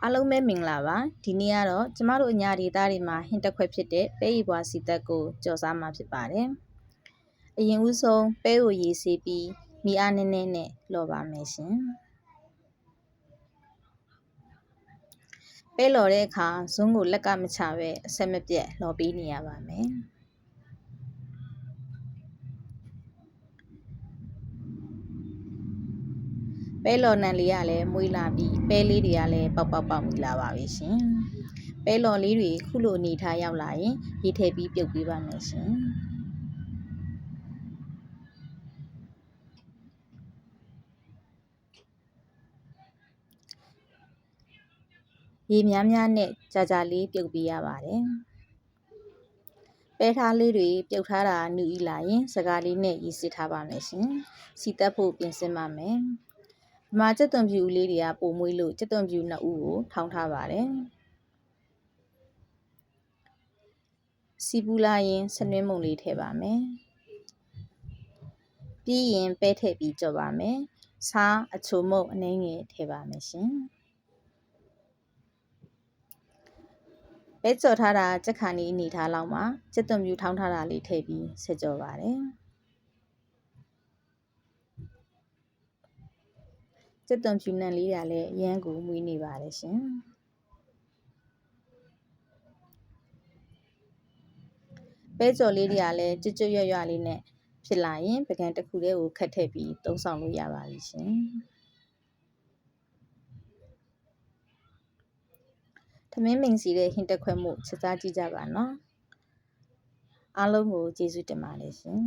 အားလုံးပဲမင်္ဂလာပါဒီနေ့ကတော့ကျမတို့အညာဒေသတွေမှာဟင်းတစ်ခွက်ဖြစ်တဲ့ပဲရီပွားစီသက်ကိုကြော်စားမှာဖြစ်ပါတယ်အရင်ဦးဆုံးပဲကိုရေဆေးပြီးမီအားနည်းနည်းနဲ့လော်ပါမယ်ရှင်ပဲလော်တဲ့အခါဇွန်းကိုလက်ကမချပဲအဆက်မပြတ်လော်ပေးနေရပါမယ်ပဲလော်နံလေးကလည်းမွေးလာပြီးပဲလေးတွေကလည်းပေါက်မိလာပါပြီရှင်ပဲလော်လေးတွေခုလိုအနေထားရောက်လာရင်ရေထည့်ပြီးပြုတ်ပေးပါမယ်ရှင်ရေများများနဲ့ကြာလေးပြုတ်ပေးရပါတယ်ပဲထားလေးတွေပြုတ်ထားတာနူဤလာရင်စကားလေးနဲ့ရေစစ်ထားပါမယ်ရှင်စီတက်ဖို့ပြင်ဆင်ပါမယ်ဒီမှာကြက်သွန်ဖြူလေးတွေကပိုမွေးလို့ကြက်သွန်ဖြူ2ဦးကိုထောင်းထားပါတယ်စီပူလာရင်ဆနွင်းမုံလေးထည့်ပါမယ်ပြီးရင်ပဲထည့်ပြီးကြော်ပါမယ်ဆားအချိုမုတ်အနှဲငယ်ထည့်ပါမယ်ရှင်ပဲကြော်ထားတာကြက်ခါနီးအနေထားလောက်မှာကြက်သွန်ဖြူထောင်းထားတာလေးထည့်ပြီးဆက်ကြော်ပါတယ်ကြက်သွန်ဖြူနံလေးတွေကလည်းအရမ်းကိုမွေးနေပါတယ်ရှင်ပဲကြော်လေးတွေကလည်းကျွတ်ရွလေးနဲ့ဖြစ်လာရင်ပကံတစ်ခုတည်းကိုခတ်ထည့်ပြီးသုံးဆောင်လို့ရပါပြီရှင်သမင်းမိန်စီတဲ့ဟင်းတစ်ခွက်မှုချက်စားကြည့်ကြပါနော်အားလုံးကိုကျေးဇူးတင်ပါတယ်ရှင်